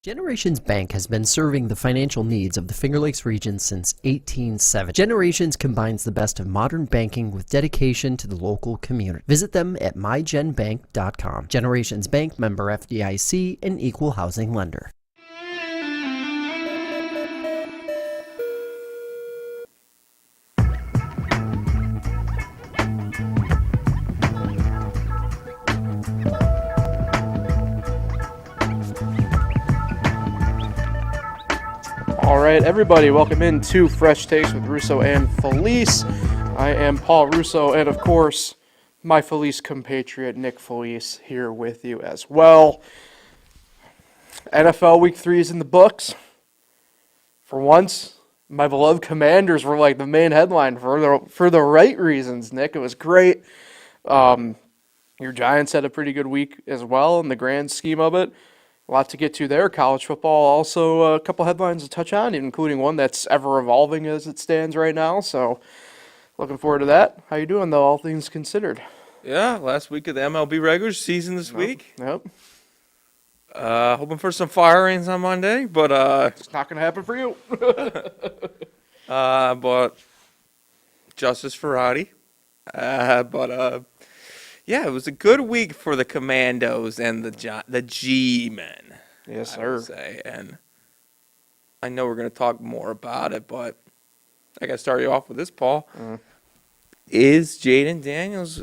Generations Bank has been serving the financial needs of the Finger Lakes region since 1870. Generations combines the best of modern banking with dedication to the local community. Visit them at mygenbank.com. Generations Bank, member FDIC, and equal housing lender. All right, everybody, welcome into Fresh Takes with Russo and Felice. I am Paul Russo, and of course, my Felice compatriot, Nick Felice, here with you as well. NFL Week 3 is in the books. For once, my beloved Commanders were like the main headline for the right reasons, Nick. It was great. Your Giants had a pretty good week as well in the grand scheme of it. A lot to get to there. College football, also a couple headlines to touch on, including one that's ever evolving as it stands right now. So, looking forward to that. How you doing, though, all things considered? Yeah, last week of the MLB regular season this week. Yep. Hoping for some firings on Monday, but It's not going to happen for you. but justice for Roddy. Yeah, it was a good week for the Commandos and the G-men. Yes, I would sir. say. And I know we're going to talk more about it, but I got to start you off with this, Paul. Is Jayden Daniels,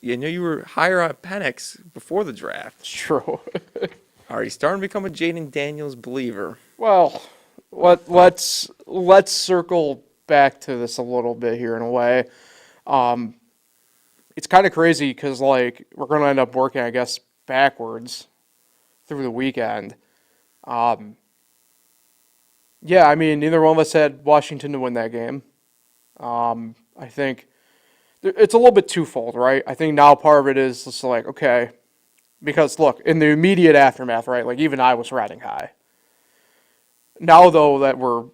you were higher on Penix before the draft. It's true. Are you starting to become a Jayden Daniels believer? Well, let's circle back to this a little bit here in a way. It's kind of crazy because, like, we're going to end up working, I guess, backwards through the weekend. Yeah, I mean, neither one of us had Washington to win that game. I think it's a little bit twofold, right? I think now part of it is just like, okay, because, look, in the immediate aftermath, right, like, even I was riding high. Now, though, that we're,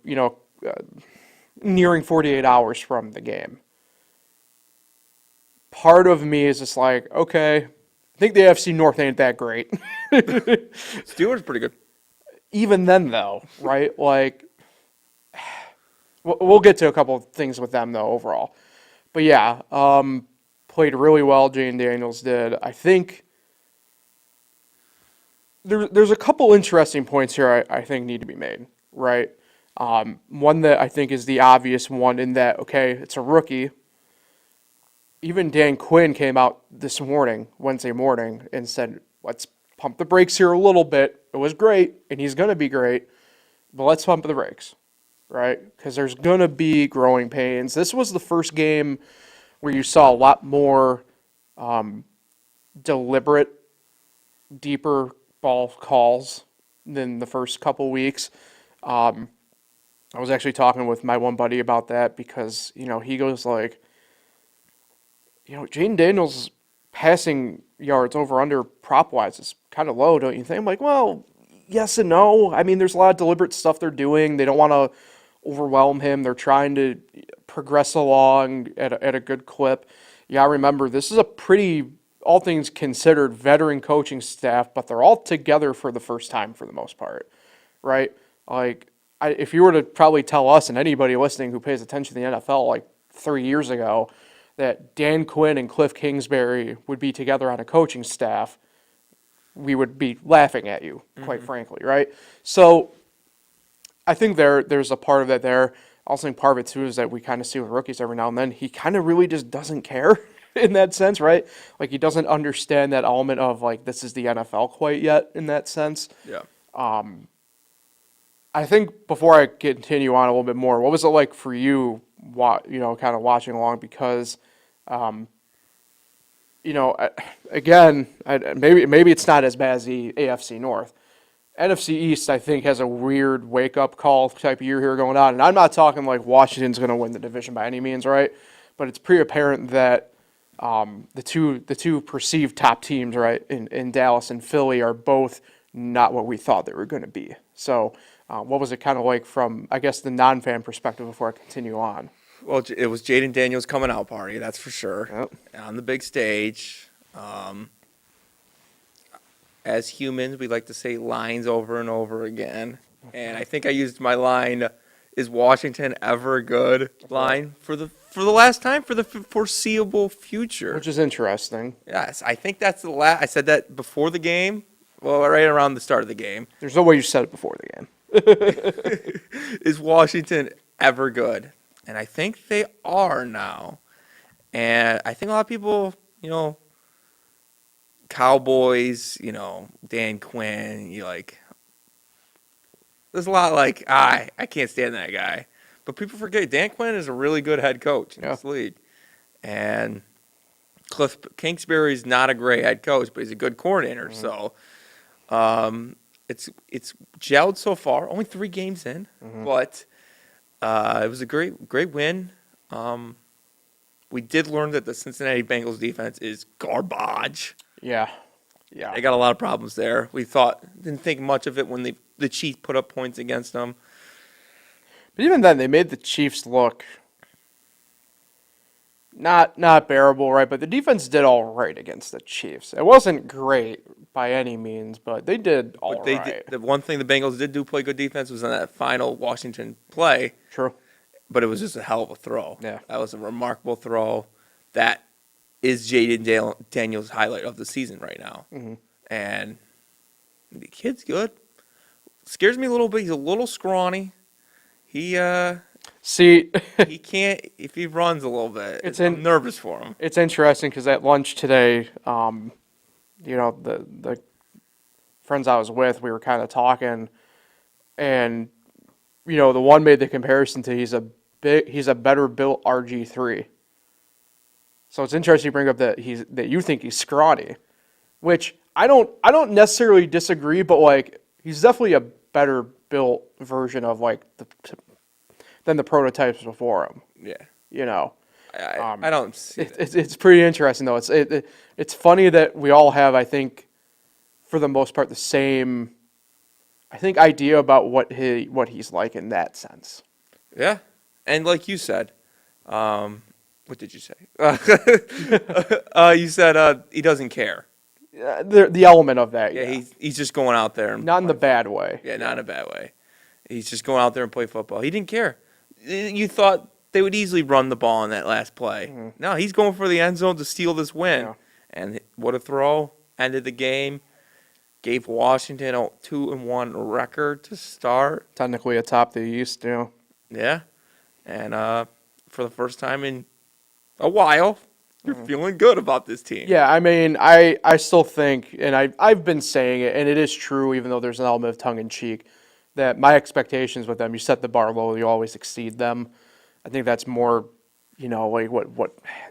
nearing 48 hours from the game, part of me is just like, okay, I think the AFC North ain't that great. Steelers pretty good. Even then, though, right? Like, we'll get to a couple of things with them, though, overall. But yeah, played really well, Jayden Daniels did. I think there's a couple interesting points here I think need to be made, right? One that I think is the obvious one in that, okay, it's a rookie. Even Dan Quinn came out this morning, Wednesday morning, and said, let's pump the brakes here a little bit. It was great, and he's going to be great, but let's pump the brakes, right? Because there's going to be growing pains. This was the first game where you saw a lot more deliberate, deeper ball calls than the first couple weeks. I was actually talking with my one buddy about that because, he goes like, Jayden Daniels' passing yards over under prop-wise is kind of low, don't you think? I'm like, well, yes and no. I mean, there's a lot of deliberate stuff they're doing. They don't want to overwhelm him. They're trying to progress along at a good clip. Yeah, remember, this is a pretty, all things considered, veteran coaching staff, but they're all together for the first time for the most part, right? Like, if you were to probably tell us and anybody listening who pays attention to the NFL like 3 years ago, that Dan Quinn and Cliff Kingsbury would be together on a coaching staff, we would be laughing at you, quite frankly, right? So I think there's a part of that there. I also think part of it, too, is that we kind of see with rookies every now and then, he kind of really just doesn't care in that sense, right? Like, he doesn't understand that element of, like, this is the NFL quite yet in that sense. Yeah. I think before I continue on a little bit more, what was it like for you, kind of watching along? Because, again, maybe it's not as bad as the AFC North. NFC East, I think, has a weird wake-up call type of year here going on. And I'm not talking like Washington's going to win the division by any means, right? But it's pretty apparent that the two perceived top teams, right, in Dallas and Philly are both not what we thought they were going to be. So what was it kind of like from, I guess, the non-fan perspective before I continue on? Well, it was Jayden Daniels' coming out party, that's for sure. Yep. On the big stage. as humans, we like to say lines over and over again. And I think I used my line, "Is Washington ever good?" line for the last time for the foreseeable future. Which is interesting. Yes, I think that's the last. I said that before the game. Well, right around the start of the game. There's no way you said it before the game. Is Washington ever good? And I think they are now. And I think a lot of people, Cowboys, Dan Quinn, there's a lot like, I can't stand that guy. But people forget Dan Quinn is a really good head coach in this league. And Cliff Kingsbury's not a great head coach, but he's a good coordinator. So it's gelled so far. Only 3 games in, but it was a great win. We did learn that the Cincinnati Bengals defense is garbage. Yeah. They got a lot of problems there. Didn't think much of it when the Chiefs put up points against them. But even then, they made the Chiefs look not bearable, right? But the defense did all right against the Chiefs. It wasn't great by any means, but they did all right. The one thing the Bengals did do play good defense was on that final Washington play. True. But it was just a hell of a throw. Yeah. That was a remarkable throw. That is Jayden Daniels' highlight of the season right now. Mm-hmm. And the kid's good. Scares me a little bit. He's a little scrawny. He can't, if he runs a little bit, I'm nervous for him. It's interesting because at lunch today, the friends I was with, we were kind of talking, and, the one made the comparison to he's a better built RG3. So it's interesting you bring up that you think he's scrawny, which I don't necessarily disagree, but he's definitely a better built version of than the prototypes before him. Yeah. I don't see it. It's pretty interesting though. It's funny that we all have, I think, for the most part, the same, I think, idea about what he's like in that sense. Yeah, and like you said, what did you say? You said he doesn't care. The element of that. Yeah, he's just going out there and not in the bad way. Yeah, not in a bad way. He's just going out there and play football. He didn't care. You thought they would easily run the ball in that last play. Mm-hmm. No, he's going for the end zone to steal this win. Yeah. And what a throw. Ended the game. Gave Washington a 2-1 record to start. Technically atop the East, Yeah. And for the first time in a while, you're feeling good about this team. Yeah, I mean, I still think, and I've been saying it, and it is true, even though there's an element of tongue-in-cheek, that my expectations with them, you set the bar low, you always exceed them. I think that's more,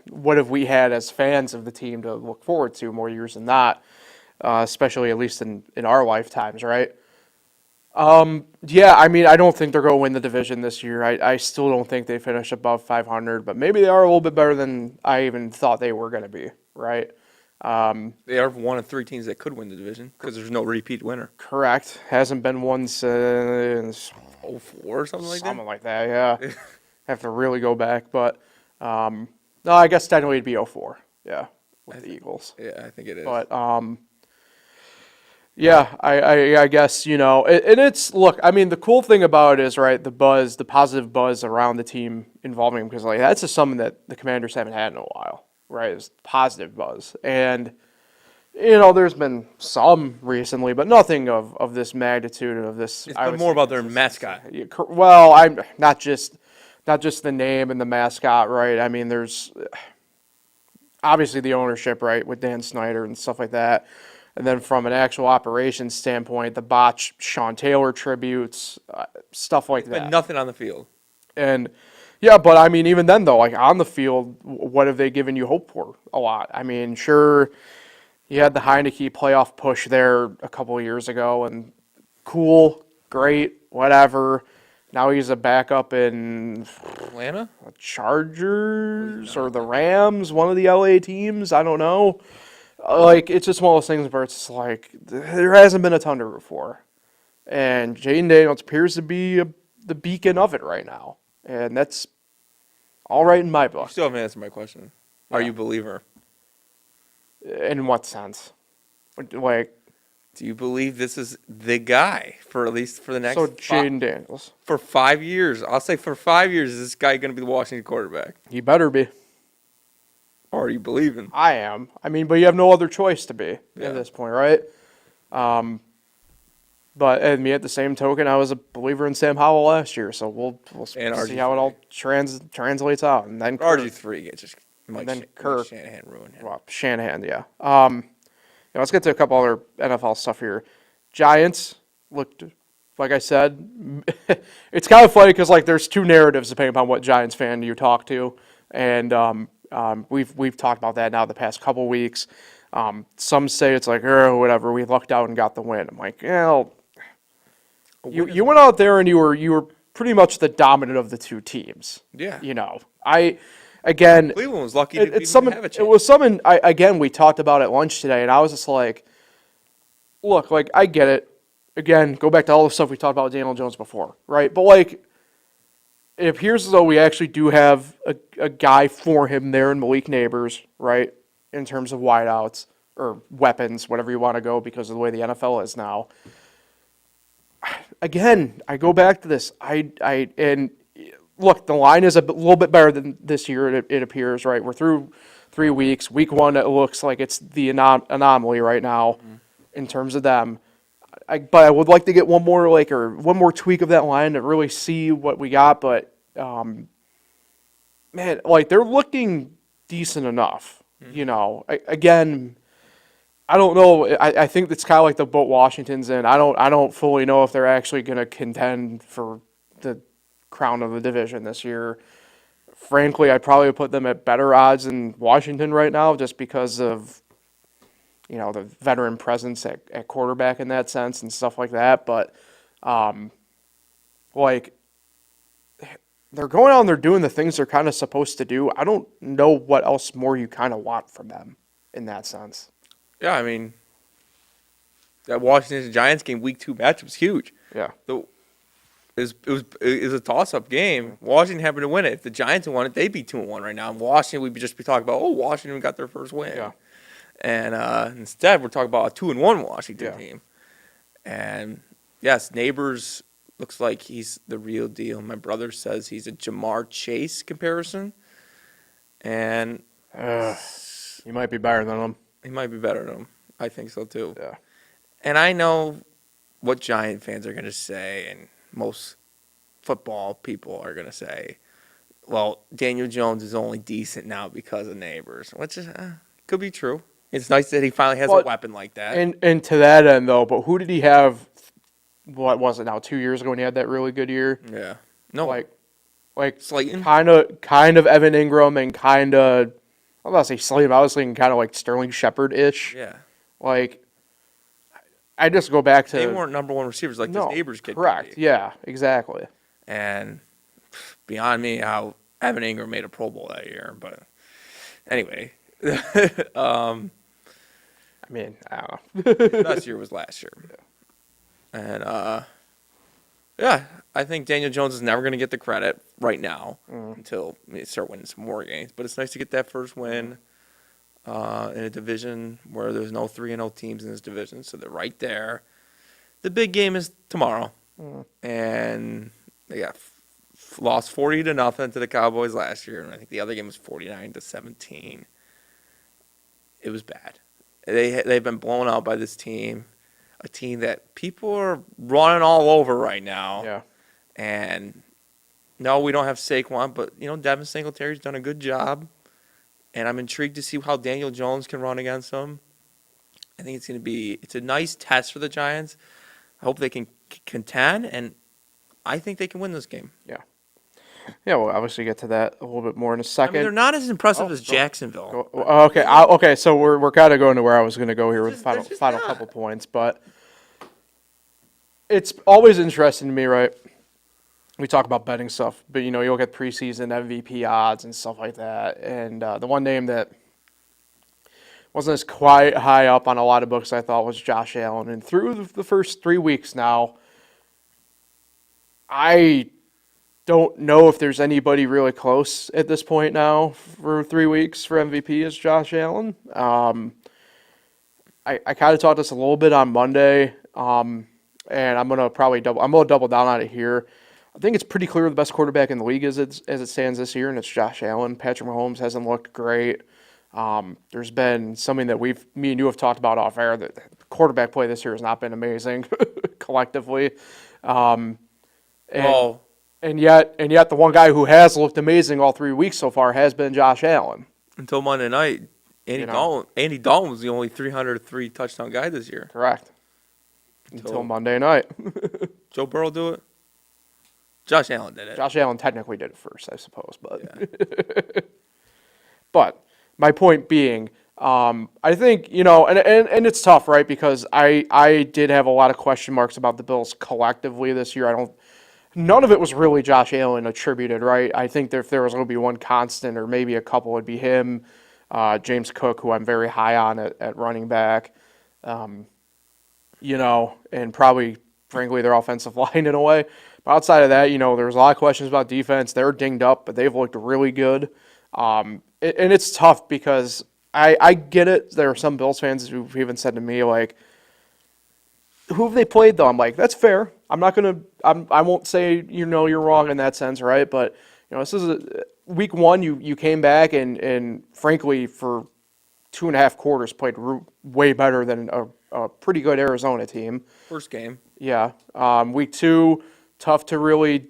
what have we had as fans of the team to look forward to more years than not, especially at least in our lifetimes, right? Yeah, I mean, I don't think they're going to win the division this year. I still don't think they finish above 500, but maybe they are a little bit better than I even thought they were going to be, right? They are one of 3 teams that could win the division because there's no repeat winner. Correct. Hasn't been one since 04 or something like that? Something like that, yeah. Have to really go back, but no, I guess technically it'd be 04, yeah, with the Eagles. Yeah, I think it is. But, yeah, I guess, and it's, look, I mean, the cool thing about it is, right, the positive buzz around the team involving them, because, that's just something that the Commanders haven't had in a while, right, it's positive buzz. And, there's been some recently, but nothing of this magnitude, of this. It's been more about their mascot. Well, I'm not just the name and the mascot, right, I mean, there's obviously the ownership, right, with Dan Snyder and stuff like that. And then from an actual operations standpoint, the botched Sean Taylor tributes, stuff like that. But nothing on the field. And, yeah, but, I mean, even then, though, on the field, what have they given you hope for? A lot. I mean, sure, you had the Heineke playoff push there a couple of years ago, and cool, great, whatever. Now he's a backup in Atlanta? Chargers or the Rams, one of the LA teams. I don't know. It's just one of those things where it's there hasn't been a ton to root for. And Jayden Daniels appears to be the beacon of it right now. And that's all right in my book. You still haven't answered my question. Are you a believer? In what sense? Do you believe this is the guy for at least for the next So Jayden Daniels, for 5 years? I'll say for 5 years, is this guy going to be the Washington quarterback? he better be. Or are you believing? I am. I mean, but you have no other choice to be Yeah. at this point, right? But at at the same token, I was a believer in Sam Howell last year, so we'll And see how it all translates out. And then RG3 gets just Mike, then Mike Kirk. Shanahan ruined him. Well, Shanahan, yeah. Let's get to a couple other NFL stuff here. Giants looked, like I said, it's kind of funny because like there's two narratives depending upon what Giants fan you talk to, and we've talked about that now the past couple weeks. Some say it's like, oh, whatever, we lucked out and got the win. I'm like, well, you went out there and you were pretty much the dominant of the two teams. Yeah. Again, Cleveland was lucky it, to it's even something. have a chance. It was something. Again, we talked about at lunch today, and I was just like, look, like I get it. Again, go back to all the stuff we talked about with Daniel Jones before, right? But like, it appears as though we actually do have a guy for him there in Malik Neighbors, right? In terms of wideouts or weapons, whatever you want to go, because of the way the NFL is now. Again, I go back to this. And look, the line is a little bit better than this year. It appears, right? We're through 3 weeks. Week one, it looks like it's the anomaly right now in terms of them. But I would like to get one more tweak of that line to really see what we got. But man, like they're looking decent enough. Again, I don't know. I think it's kind of like the boat Washington's in. I don't fully know if they're actually going to contend for the crown of the division this year. Frankly, I'd probably put them at better odds than Washington right now, just because of the veteran presence at quarterback in that sense and stuff like that. But like they're going out and they're doing the things they're kind of supposed to do. I don't know what else more you kind of want from them in that sense. Yeah, I mean, that Washington Giants game, week 2 match was huge. Yeah. It was a toss-up game. Washington happened to win it. If the Giants had won it, they'd be 2-1 right now. In Washington, we'd just be talking about, Washington got their first win. Yeah. And instead, we're talking about a 2-1 Washington team. And yes, Neighbors looks like he's the real deal. My brother says he's a Jamar Chase comparison. And he might be better than them. he might be better than him. I think so too. Yeah. And I know what Giant fans are going to say, and most football people are going to say, well, Daniel Jones is only decent now because of Neighbors, which is, could be true. It's nice that he finally has a weapon like that. And to that end, though, but who did he have, what was it now, 2 years ago when he had that really good year? Yeah. No. Like Slayton? kind of Evan Ingram and kind of, I'm not say Slayton, I was thinking kind of like Sterling Shepard-ish. Yeah. Like, I just go back to... They weren't number one receivers like this Neighbors kid. Correct. Yeah, exactly. And beyond me how Evan Ingram made a Pro Bowl that year. But anyway. I mean, I don't know. Best year was last year. And, yeah, I think Daniel Jones is never going to get the credit right now until they start winning some more games. But it's nice to get that first win in a division where there's no 3-0 teams in this division. So they're right there. The big game is tomorrow. And they got lost 40-0 to the Cowboys last year. And I think the other game was 49-17. It was bad. They've been blown out by this team, a team that people are running all over right now. Yeah. And no, we don't have Saquon, but Devin Singletary's done a good job, and I'm intrigued to see how Daniel Jones can run against him. I think it's a nice test for the Giants. I hope they can contend, and I think they can win this game. Yeah. Yeah, we'll obviously get to that a little bit more in a I second. mean, they're not as impressive as Jacksonville. Okay, so we're kind of going to where I was going to go here with They're the just final not. couple points, but it's always interesting to me, right? We talk about betting stuff, but you look at preseason MVP odds and stuff like that, and the one name that wasn't as quite high up on a lot of books I thought was Josh Allen, and through the first 3 weeks now, I don't know if there's anybody really close at this point now for 3 weeks for MVP as Josh Allen. I kind of talked this a little bit on Monday, and I'm gonna double down on it here. I think it's pretty clear the best quarterback in the league as it stands this year, and it's Josh Allen. Patrick Mahomes hasn't looked great. There's been something that me and you have talked about off air, that the quarterback play this year has not been amazing collectively. And, Well, and yet the one guy who has looked amazing all 3 weeks so far has been Josh Allen. until Monday night, Andy Dalton was the only 303 touchdown guy this year. Correct. Until Monday night. Joe Burrow do it? Josh Allen did it. Josh Allen technically did it first, I suppose, but but my point being, I think, and it's tough, right? Because I did have a lot of question marks about the Bills collectively this year. None of it was really Josh Allen attributed, right? I think that if there was going to be one constant, or maybe a couple, would be him, James Cook, who I'm very high on at running back, and probably, frankly, their offensive line in a way. But outside of that, there was a lot of questions about defense. They're dinged up, but they've looked really good. And it's tough because I get it. There are some Bills fans who've even said to me, like, who have they played, though? I'm like, that's fair. I won't say, you're wrong in that sense, right? But, this is week one, you came back and frankly, for 2.5 quarters, played way better than a pretty good Arizona team. First game. Yeah. Week two, tough to really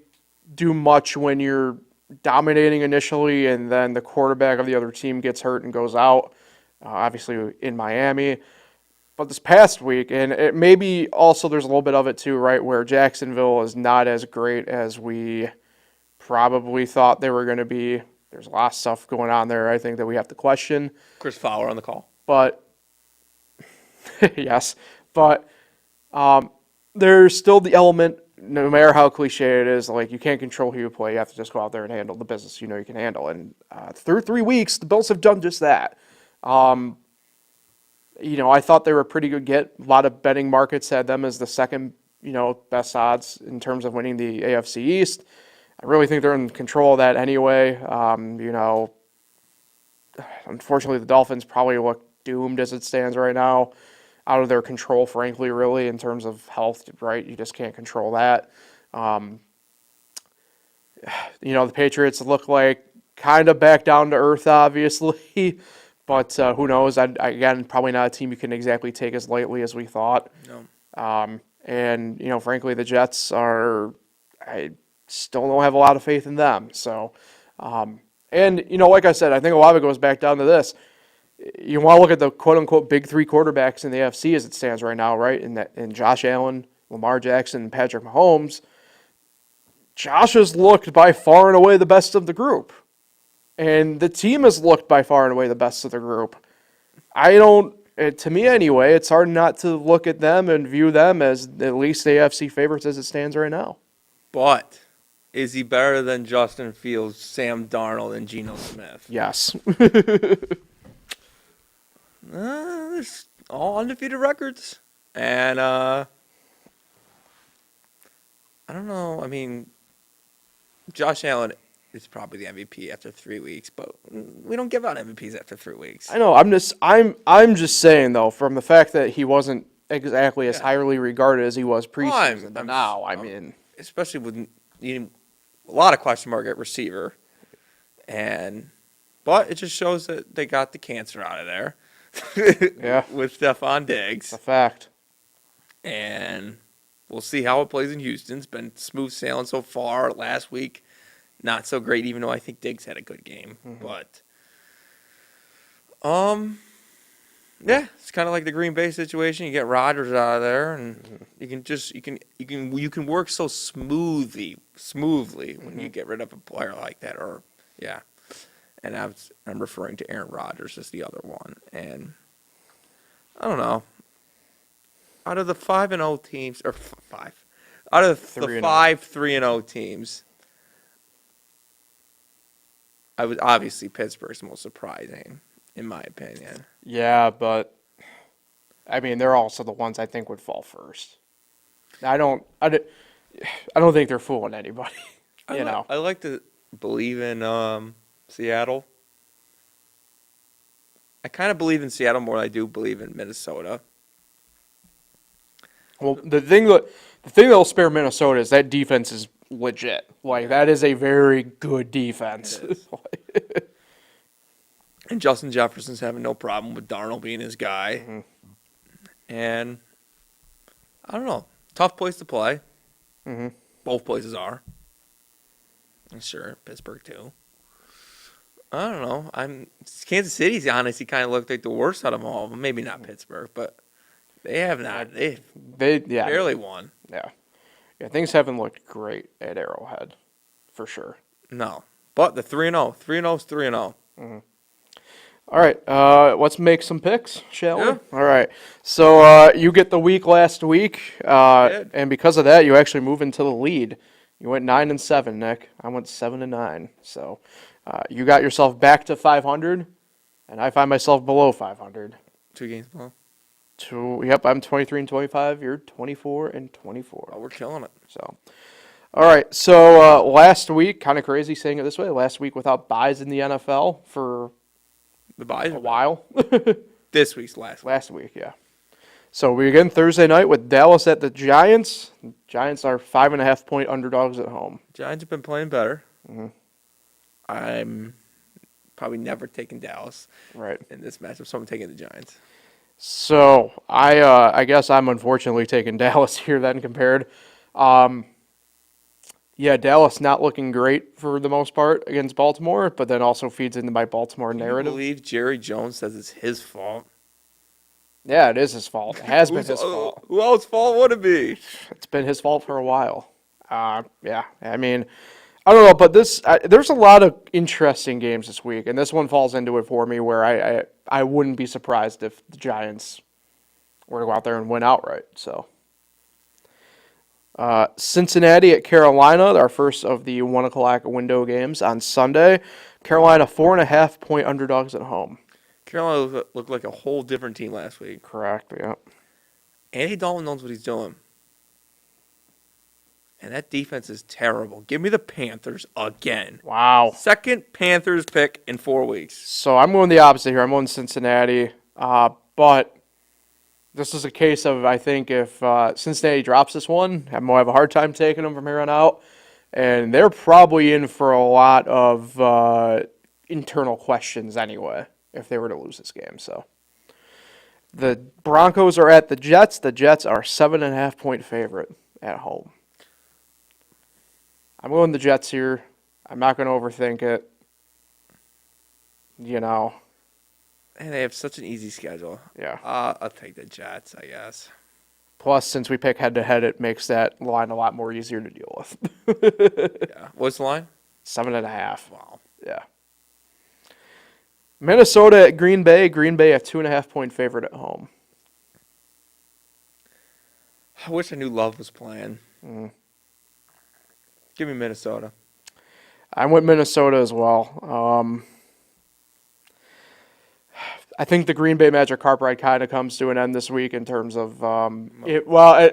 do much when you're dominating initially, and then the quarterback of the other team gets hurt and goes out, obviously in Miami. But this past week, and it maybe also there's a little bit of it too, right, where Jacksonville is not as great as we probably thought they were going to be. There's a lot of stuff going on there, I think, that we have to question. Chris Fowler on the call. But, yes. But there's still the element, no matter how cliche it is, like, you can't control who you play. You have to just go out there and handle the business you can handle. And through 3 weeks, the Bills have done just that. I thought they were a pretty good get. A lot of betting markets had them as the second, best odds in terms of winning the AFC East. I really think they're in control of that anyway. Unfortunately, the Dolphins probably look doomed as it stands right now. Out of their control, frankly, really, in terms of health, right? You just can't control that. The Patriots look like kind of back down to earth, obviously. But who knows? Again, probably not a team you can exactly take as lightly as we thought. No. And frankly, the Jets I still don't have a lot of faith in them. So, like I said, I think a lot of it goes back down to this. You want to look at the quote-unquote big three quarterbacks in the AFC as it stands right now, right? In Josh Allen, Lamar Jackson, and Patrick Mahomes. Josh has looked by far and away the best of the group. And the team has looked by far and away the best of the group. To me anyway, it's hard not to look at them and view them as at least the AFC favorites as it stands right now. But is he better than Justin Fields, Sam Darnold, and Geno Smith? Yes. There's all undefeated records. And I don't know. I mean, Josh Allen is probably the MVP after 3 weeks, but we don't give out MVPs after 3 weeks. I know. I'm just saying though, from the fact that he wasn't exactly as highly regarded as he was preseason, but now, I mean, especially with needing a lot of question mark at receiver, but it just shows that they got the cancer out of there. Yeah, with Stephon Diggs. It's a fact. And we'll see how it plays in Houston. It's been smooth sailing so far. Last week, not so great, even though I think Diggs had a good game. Mm-hmm. But, yeah, it's kind of like the Green Bay situation. You get Rodgers out of there, and you can work so smoothly when you get rid of a player like that. And I'm referring to Aaron Rodgers as the other one. And I don't know. Out of the 5-0 teams, or out of the 5 3-0 teams, I was obviously Pittsburgh's most surprising, in my opinion. Yeah, but I mean, they're also the ones I think would fall first. I don't think they're fooling anybody. I like to believe in Seattle. I kind of believe in Seattle more than I do believe in Minnesota. Well, the thing that'll spare Minnesota is that defense is legit. Like, that is a very good defense. It is. And Justin Jefferson's having no problem with Darnold being his guy. Mm-hmm. And I don't know. Tough place to play. Mm-hmm. Both places are. And sure, Pittsburgh too. I don't know. Kansas City's honestly kind of looked like the worst out of all of them. Maybe not Pittsburgh, but they have not. They barely won. Yeah. Yeah, things haven't looked great at Arrowhead, for sure. No. But the 3-0. 3-0 is 3-0. All right, let's make some picks, shall Yeah. we? All right. So you get the week last week, did. and because of that, you actually move into the lead. You went 9-7, Nick. I went 7-9. So you got yourself back to 500, and I find myself below 500. 2 games below. Yep, I'm 23-25. You're 24-24. Oh, we're killing it. So, all right. So last week, kind of crazy saying it this way. Last week without buys in the NFL for The buys a while. this week's last week. Last week, yeah. So we again Thursday night with Dallas at the Giants. Giants are 5.5-point underdogs at home. Giants have been playing better. Mm-hmm. I'm probably never taking Dallas Right. in this matchup, so I'm taking the Giants. So I guess I'm unfortunately taking Dallas here then compared. Yeah, Dallas not looking great for the most part against Baltimore, but then also feeds into my Baltimore Can you narrative. believe Jerry Jones says it's his fault? Yeah, it is his fault. It has been his fault. Who else's fault would it be? It's been his fault for a while. Yeah, I mean, I don't know, but there's a lot of interesting games this week, and this one falls into it for me where I wouldn't be surprised if the Giants were to go out there and win outright. So, Cincinnati at Carolina, our first of the 1 o'clock window games on Sunday. Carolina 4.5-point underdogs at home. Carolina looked like a whole different team last week. Correct. Yeah. Andy Dalton knows what he's doing. And that defense is terrible. Give me the Panthers again. Wow. Second Panthers pick in 4 weeks. So I'm going the opposite here. I'm going Cincinnati, but this is a case of I think if Cincinnati drops this one, I'm gonna have a hard time taking them from here on out, and they're probably in for a lot of internal questions anyway if they were to lose this game. So the Broncos are at the Jets. The Jets are 7.5-point favorite at home. I'm going the Jets here. I'm not going to overthink it. You know. And they have such an easy schedule. Yeah. I'll take the Jets, I guess. Plus, since we pick head-to-head, it makes that line a lot more easier to deal with. Yeah. What's the line? 7.5. Wow. Yeah. Minnesota at Green Bay. Green Bay a 2.5-point favorite at home. I wish I knew Love was playing. Give me Minnesota. I went Minnesota as well. I think the Green Bay Magic carp ride kind of comes to an end this week in terms of,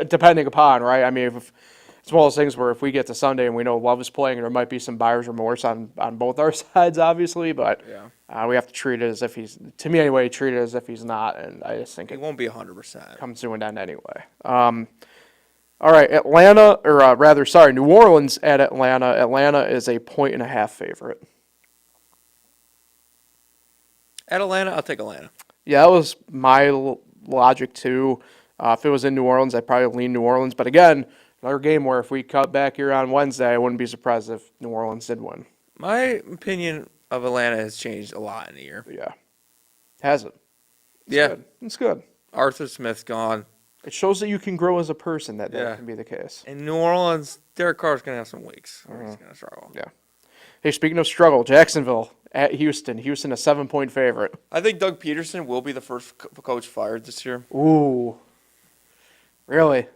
depending upon, right? I mean, if it's one of those things where if we get to Sunday and we know Love is playing, there might be some buyer's remorse on both our sides, obviously, but we have to treat it as if he's, to me anyway, treat it as if he's not, and I just think It won't be 100%. comes to an end anyway. All right, New Orleans at Atlanta. Atlanta is a 1.5-point favorite. At Atlanta, I'll take Atlanta. Yeah, that was my logic too. If it was in New Orleans, I'd probably lean New Orleans. But again, another game where if we cut back here on Wednesday, I wouldn't be surprised if New Orleans did win. My opinion of Atlanta has changed a lot in a year. But yeah, has it? It's good. Arthur Smith's gone. It shows that you can grow as a person. That Yeah. can be the case. In New Orleans, Derek Carr's going to have some weeks where he's going to struggle. Yeah. Hey, speaking of struggle, Jacksonville at Houston. Houston a 7-point favorite. I think Doug Peterson will be the first coach fired this year. Ooh. Really?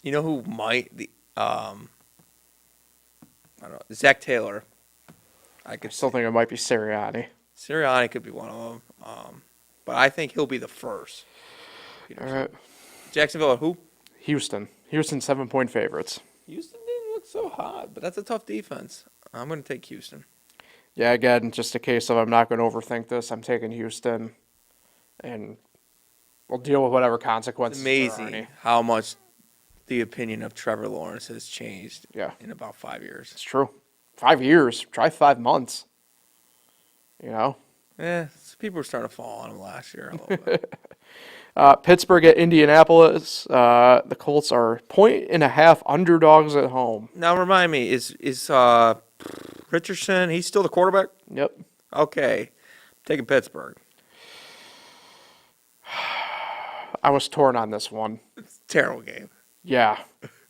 You know who might? I don't know. Zach Taylor. I could Still think it might be Sirianni. Sirianni could be one of them. But I think he'll be the first. All right. Jacksonville, who? Houston 7-point favorites. Houston didn't look so hot, but that's a tough defense. I'm going to take Houston. Yeah, again, just a case of I'm not going to overthink this. I'm taking Houston, and we'll deal with whatever It's consequences there are amazing any. how much the opinion of Trevor Lawrence has changed Yeah, in about 5 years. it's true. 5 years. Try 5 months. You know? People were starting to fall on him last year a little bit. Pittsburgh at Indianapolis. The Colts are 1.5 underdogs at home. Now remind me, is Richardson? He's still the quarterback. Yep. Okay, taking Pittsburgh. I was torn on this one. Terrible game. Yeah.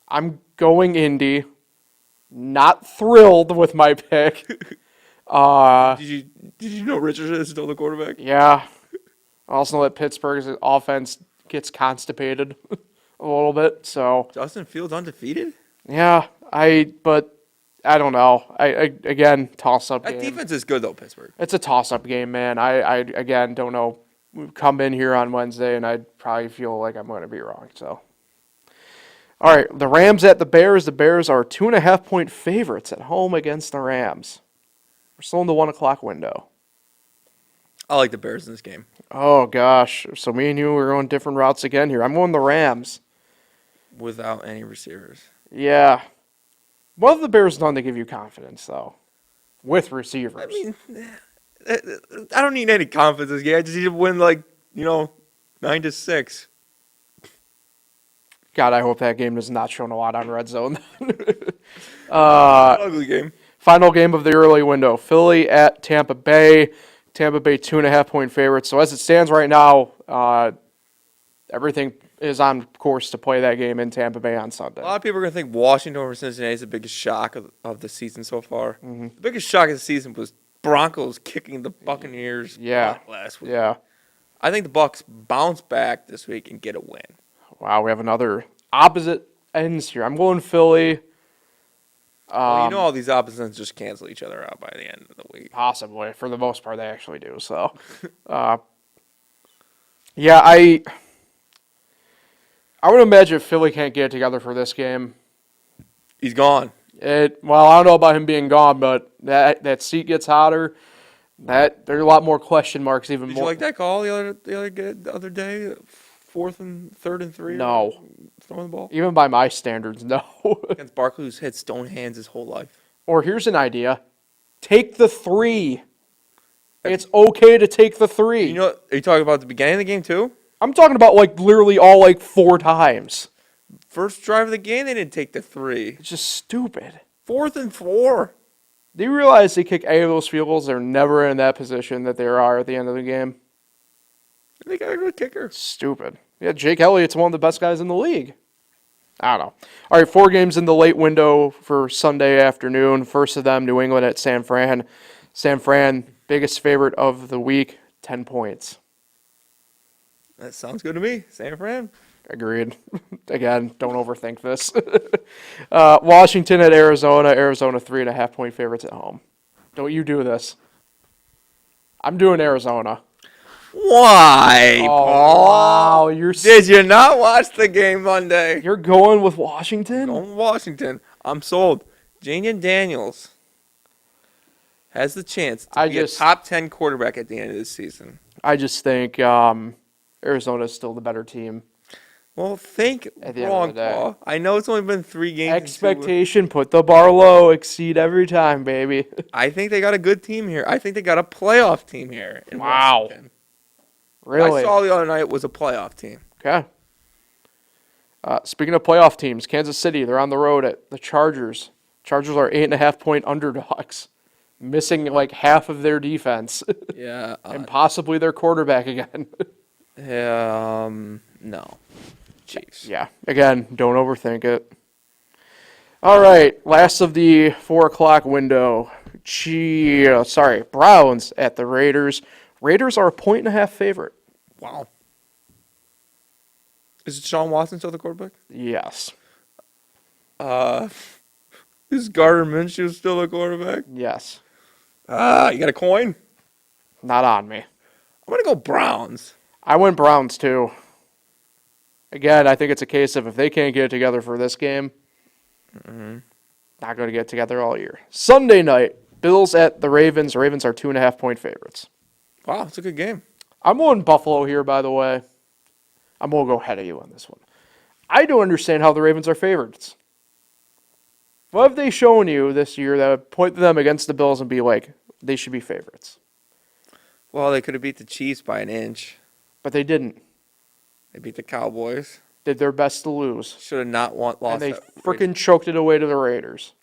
I'm going Indy. Not thrilled with my pick. Did you know Richardson is still the quarterback? Yeah. I also know that Pittsburgh's offense gets constipated a little bit. So, Justin Fields undefeated. yeah. But I don't know. Again, toss-up That game. defense is good though, Pittsburgh. It's a toss-up game, man. I again don't know. We come in here on Wednesday, and I'd probably feel like I'm going to be wrong. So, all right, the Rams at the Bears. The Bears are 2.5-point favorites at home against the Rams. We're still in the 1 o'clock window. I like the Bears in this game. Oh gosh, so me and you are going different routes again here. I'm going the Rams. Without any receivers. Yeah. What have the Bears done to give you confidence, though? With receivers. I mean, I don't need any confidence in this game. I just need to win 9-6. God, I hope that game does not show a lot on Red Zone. Ugly game. Final game of the early window. Philly at Tampa Bay. Tampa Bay 2.5-point favorites. So as it stands right now, everything is on course to play that game in Tampa Bay on Sunday. A lot of people are going to think Washington over Cincinnati is the biggest shock of the season so far. The biggest shock of the season was Broncos kicking the Buccaneers butt last week. Yeah. I think the Bucs bounce back this week and get a win. Wow, we have another opposite ends here. I'm going Philly. Well, all these opposites ends just cancel each other out by the end of the week. Possibly. For the most part, they actually do. So, yeah, I would imagine if Philly can't get it together for this game. He's gone. Well, I don't know about him being gone, but that seat gets hotter. There are a lot more question marks. Even Did more. you like that call the other day? 3rd and 3. No. Throwing the ball Even by my standards, no. against Barkley, who's hit stone hands his whole life. Or here's an idea: take the 3. It's okay to take the 3. Are you talking about the beginning of the game too? I'm talking about literally all 4 times. First drive of the game, they didn't take the 3. It's just stupid. 4th and 4. Do you realize they kick any of those field goals, they're never in that position that they are at the end of the game? They got a good kicker. Stupid. Yeah, Jake Elliott's one of the best guys in the league. I don't know. All right, 4 games in the late window for Sunday afternoon. First of them, New England at San Fran. San Fran, biggest favorite of the week, 10 points. That sounds good to me. San Fran. Agreed. Again, don't overthink this. Washington at Arizona. Arizona 3.5-point favorites at home. Don't you do this. I'm doing Arizona. Why, Paul? Wow, Did you not watch the game Monday? you're going with Washington? Going with Washington. I'm sold. Jayden Daniels has the chance to be a top 10 quarterback at the end of this season. I just think Arizona is still the better team. Well, think At the end of wrong, the day. Paul. I know it's only been 3 games. Expectation, put the bar low, exceed every time, baby. I think they got a good team here. I think they got a playoff team here in Wow. Washington. Really? I saw the other night was a playoff team. Okay. Speaking of playoff teams, Kansas City, they're on the road at the Chargers. Chargers are 8.5-point underdogs, missing half of their defense Yeah. and possibly their quarterback again. No. Chiefs. Yeah. Again, don't overthink it. All right. Last of the 4 o'clock window. Browns at the Raiders. Raiders are a 1.5 favorite. Wow. Is it Sean Watson still the quarterback? Yes. Is Gardner Minshew still the quarterback? Yes. You got a coin? Not on me. I'm going to go Browns. I went Browns too. Again, I think it's a case of if they can't get it together for this game, not going to get it together all year. Sunday night, Bills at the Ravens. The Ravens are 2.5-point favorites. Wow, it's a good game. I'm going Buffalo here, by the way. I'm going to go ahead of you on this one. I don't understand how the Ravens are favorites. What have they shown you this year that would point them against the Bills and be like, they should be favorites? Well, they could have beat the Chiefs by an inch. But they didn't. They beat the Cowboys. Did their best to lose. Should have not lost. And they that freaking choked it away to the Raiders.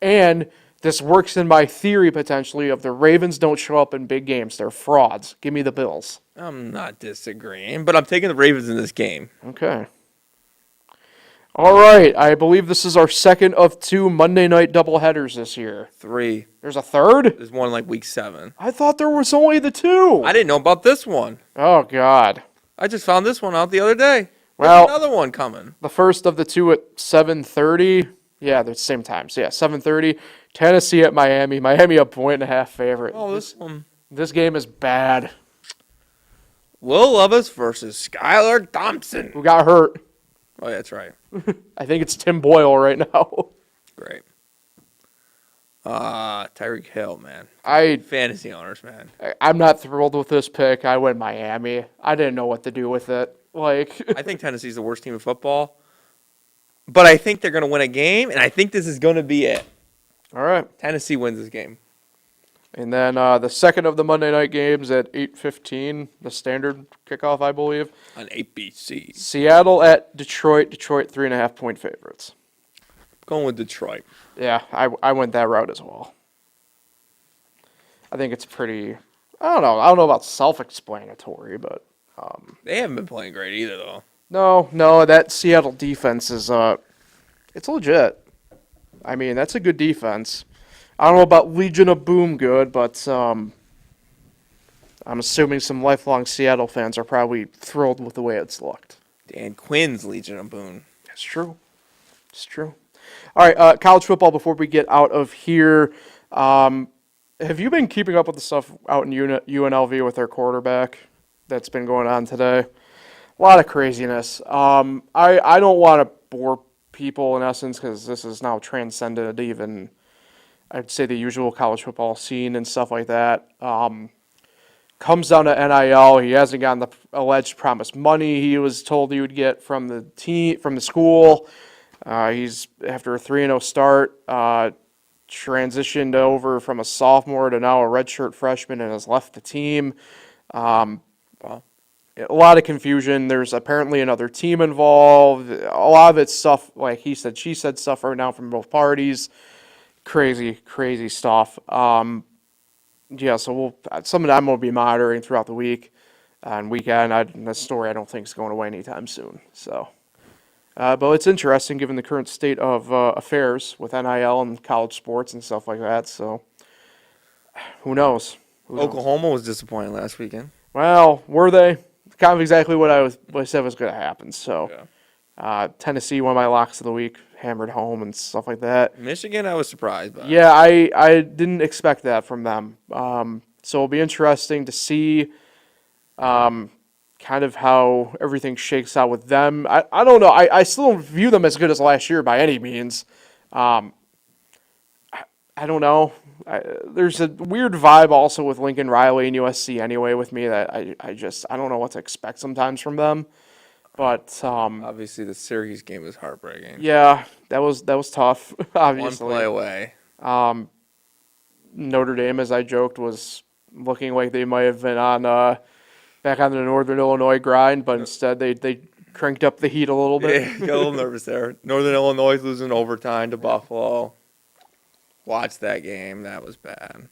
And this works in my theory, potentially, of the Ravens don't show up in big games. They're frauds. Give me the Bills. I'm not disagreeing, but I'm taking the Ravens in this game. Okay. All right. I believe this is our second of 2 Monday night doubleheaders this year. 3. There's a third? There's one like week 7. I thought there was only the 2. I didn't know about this one. Oh, God. I just found this one out the other day. Well, There's another one coming. The first of the 2 at 7:30. Yeah, they're the same time. So, yeah, 7:30. Tennessee at Miami. Miami a 1.5 favorite. Oh, this one. This game is bad. Will Levis versus Skylar Thompson. Who got hurt? Oh, yeah, that's right. I think it's Tim Boyle right now. Great. Tyreek Hill, man. Fantasy owners, man. I'm not thrilled with this pick. I went Miami. I didn't know what to do with it. I think Tennessee's the worst team in football. But I think they're going to win a game, and I think this is going to be it. All right. Tennessee wins this game. And then the second of the Monday night games at 8:15, the standard kickoff, I believe. On ABC. Seattle at Detroit. Detroit 3.5-point favorites. Going with Detroit. Yeah, I went that route as well. I think it's pretty. I don't know. I don't know about self-explanatory, but They haven't been playing great either, though. no, that Seattle defense is it's legit. I mean, that's a good defense. I don't know about Legion of Boom good, but I'm assuming some lifelong Seattle fans are probably thrilled with the way it's looked. Dan Quinn's Legion of Boom. That's true. It's true. All right, college football before we get out of here. Have you been keeping up with the stuff out in UNLV with their quarterback that's been going on today? A lot of craziness. I don't want to bore people in essence because this is now transcended even, I'd say, the usual college football scene and stuff like that. Comes down to NIL. He hasn't gotten the alleged promised money he was told he would get from the team, from the school. He's, after a 3-0 start, transitioned over from a sophomore to now a redshirt freshman and has left the team. Wow. A lot of confusion. There's apparently another team involved. A lot of it's stuff like he said, she said stuff right now from both parties. Crazy stuff. Yeah, so some of that I'm going to be monitoring throughout the week and weekend. This story I don't think is going away anytime soon. So, but it's interesting given the current state of affairs with NIL and college sports and stuff like that. So, who knows? Oklahoma was disappointing last weekend. Well, were they? Kind of exactly what I said was going to happen. So, Yeah. Tennessee, one of my locks of the week, hammered home and stuff like that. Michigan, I was surprised by. Yeah, I didn't expect that from them. So it'll be interesting to see kind of how everything shakes out with them. I don't know. I still don't view them as good as last year by any means. I don't know. There's a weird vibe also with Lincoln Riley and USC anyway with me that I don't know what to expect sometimes from them. But Obviously, the Syracuse game was heartbreaking. yeah, that was tough. Obviously, One play away. Notre Dame, as I joked, was looking like they might have been on back on the Northern Illinois grind, but instead they cranked up the heat a little bit. Yeah, got a little nervous there. Northern Illinois losing overtime to Buffalo. Watched that game. That was bad.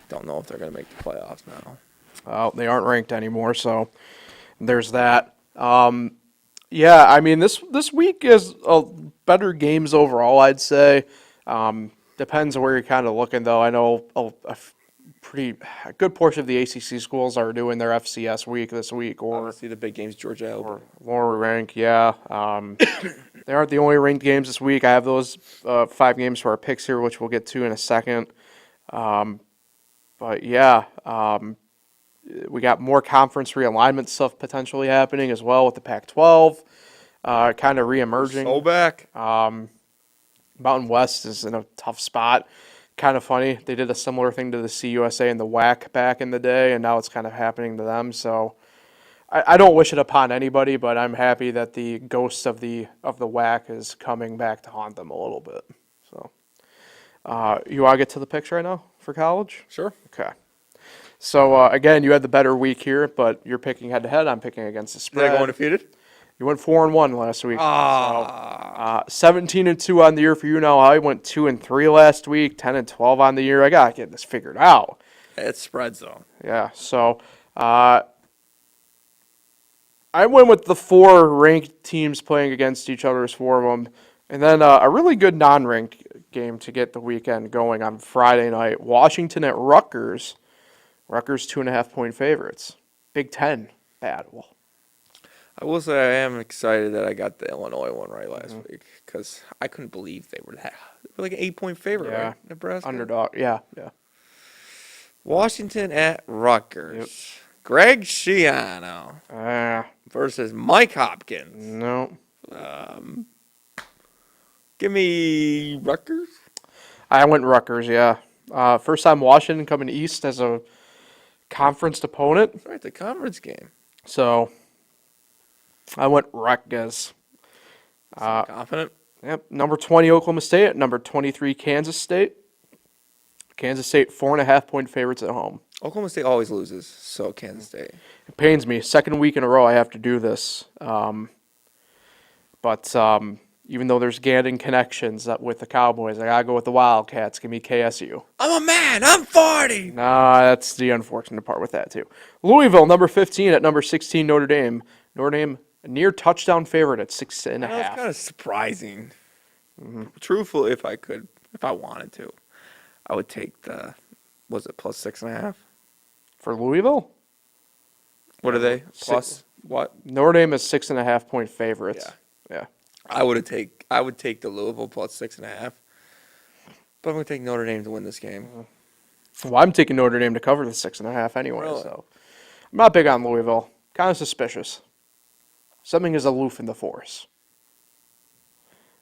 Don't know if they're going to make the playoffs now. Well, they aren't ranked anymore, so there's that. Yeah, I mean this week is better games overall, I'd say. Depends on where you're kind of looking, though. I know a good portion of the ACC schools are doing their FCS week this week, or Obviously, the big games, Georgia, or lower rank. Yeah, they aren't the only ranked games this week. I have those 5 games for our picks here, which we'll get to in a second. But yeah, we got more conference realignment stuff potentially happening as well with the Pac-12 kind of reemerging. So back. Mountain West is in a tough spot. Kind of funny. They did a similar thing to the CUSA and the WAC back in the day, and now it's kind of happening to them. So I don't wish it upon anybody, but I'm happy that the ghost of the WAC is coming back to haunt them a little bit. So you want to get to the picks right now for college? Sure. Okay. So again, you had the better week here, but you're picking head to head. I'm picking against the Did spread. I go undefeated? You went 4-1 last week. Ah. 17-2 on the year for you now. I went 2-3 last week. 10-12 on the year. I gotta get this figured out. It's spread zone. Yeah. So I went with the 4 ranked teams playing against each other as 4 of them, and then a really good non-ranked game to get the weekend going on Friday night. Washington at Rutgers. Rutgers 2.5-point favorites. Big Ten battle. I will say I am excited that I got the Illinois one right last week because I couldn't believe they were like an 8-point favorite, Yeah. right? Nebraska. Underdog. Yeah. Washington at Rutgers. Greg Schiano versus Mike Hopkins. No. Give me Rutgers. I went Rutgers, yeah. First time Washington coming east as a conference opponent. That's right, the conference game. So I went Rutgers. Confident. Yep. Number 20 Oklahoma State. Number 23 Kansas State. Kansas State 4.5-point favorites at home. Oklahoma State always loses, so Kansas State. It pains me. Second week in a row I have to do this. But even though there's Gannon connections with the Cowboys, I gotta go with the Wildcats. Give me KSU. I'm a man. I'm 40. Nah, that's the unfortunate part with that too. Louisville, number 15 at number 16 Notre Dame. Notre Dame, a near touchdown favorite at 6.5. That's kind of surprising. Truthful, if I wanted to, I would take the. Was it plus 6.5? For Louisville? What are they? Six. Plus what? Notre Dame is 6.5-point favorites. Yeah. I would take the Louisville plus 6.5. But I'm gonna take Notre Dame to win this game. Well, I'm taking Notre Dame to cover the 6.5 anyway. Really? So I'm not big on Louisville. Kind of suspicious. Something is aloof in the force.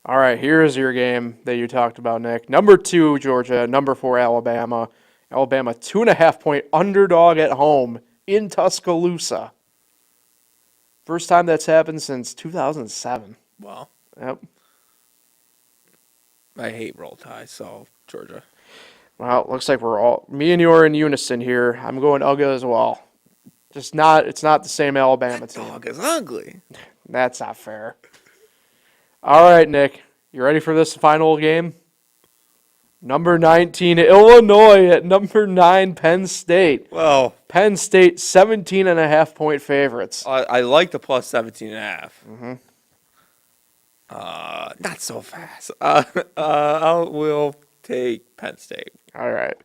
All right, here's your game that you talked about, Nick. Number 2, Georgia. Number 4, Alabama. Alabama 2.5-point underdog at home in Tuscaloosa. First time that's happened since 2007. Wow. Yep. I hate roll ties, so Georgia. Well, it looks like me and you are in unison here. I'm going Ugga as well. It's not the same Alabama That team. dog is ugly. That's not fair. All right, Nick. You ready for this final game? Number 19, Illinois at number 9, Penn State. Well, Penn State, 17.5-point favorites. I like the plus 17.5. Not so fast. I will take Penn State. All right.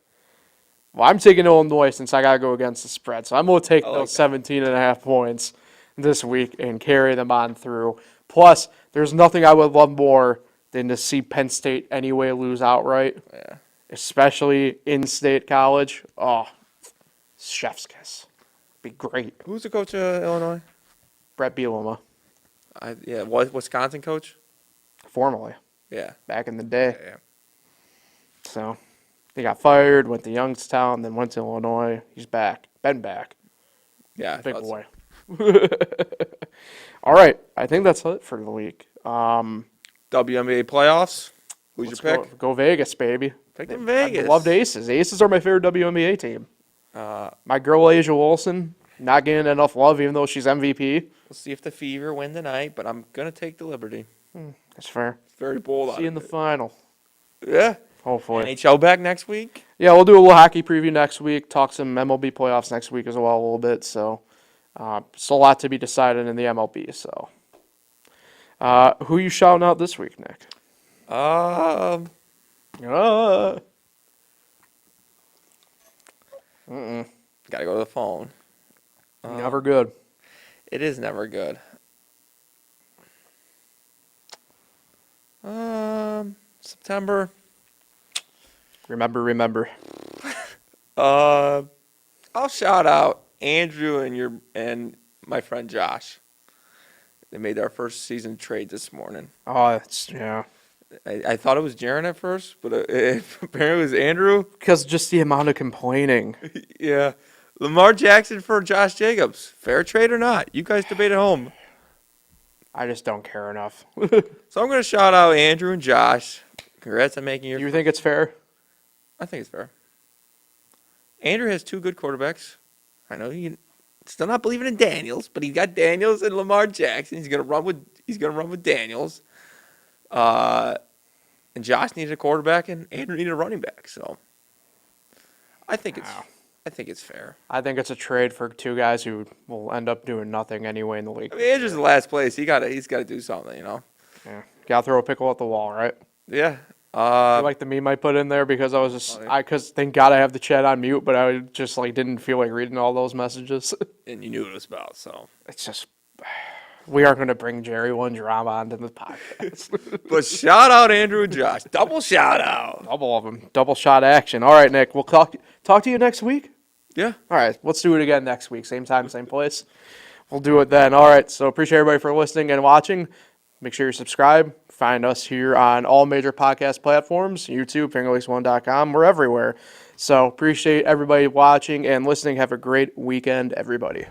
Well, I'm taking Illinois since I got to go against the spread. So I'm going to take like those 17.5 points this week and carry them on through. Plus, there's nothing I would love more than to see Penn State anyway lose outright, Yeah. especially in-state college. Oh, chef's kiss. Be great. Who's the coach of Illinois? Brett Bielema, Wisconsin coach? formerly, Yeah. back in the day. Yeah. So he got fired, went to Youngstown, then went to Illinois. He's back. Been back. Yeah. I Big thought so. boy. All right. I think that's it for the week. WNBA playoffs. Who's Let's your pick? Go Vegas, baby. Pick I in Vegas. loved Aces. Aces are my favorite WNBA team. My girl, Asia Wilson, not getting enough love even though she's MVP. We'll see if the Fever win tonight, but I'm going to take the Liberty. That's fair. Very bold. See you in the final. Yeah. Hopefully. NHL back next week. Yeah, we'll do a little hockey preview next week. Talk some MLB playoffs next week as well a little bit. So, still a lot to be decided in the MLB. So, who you shouting out this week, Nick? Um, Uh, Gotta go to the phone. Never good. It is never good. September. Remember. I'll shout out Andrew and my friend Josh. They made our first season trade this morning. Oh, it's yeah. I thought it was Jaron at first, but apparently it was Andrew. Because just the amount of complaining. Yeah. Lamar Jackson for Josh Jacobs. Fair trade or not? You guys debate at home. I just don't care enough. So I'm going to shout out Andrew and Josh. Congrats on making your. You think it's fair? I think it's fair. Andrew has 2 good quarterbacks. I know you still not believing in Daniels, but he got Daniels and Lamar Jackson. He's gonna run with Daniels. And Josh needed a quarterback, and Andrew needed a running back. So I think it's fair. I think it's a trade for 2 guys who will end up doing nothing anyway in the league. I mean, Andrew's in last place. He's got to do something, you know. Yeah. Gotta throw a pickle at the wall, right? Yeah. I like the meme I put in there because I was just, because thank God I have the chat on mute, but I just like didn't feel like reading all those messages. And you knew what it was about, so. It's just, we aren't going to bring Jerry One drama onto the podcast. But shout out Andrew and Josh. Double shout out. Double of them. Double shot action. All right, Nick, we'll talk to you next week. Yeah. All right, let's do it again next week. Same time, same place. We'll do it then. All right, so appreciate everybody for listening and watching. Make sure you subscribe. Find us here on all major podcast platforms, YouTube, fingerlakes1.com. We're everywhere. So appreciate everybody watching and listening. Have a great weekend, everybody.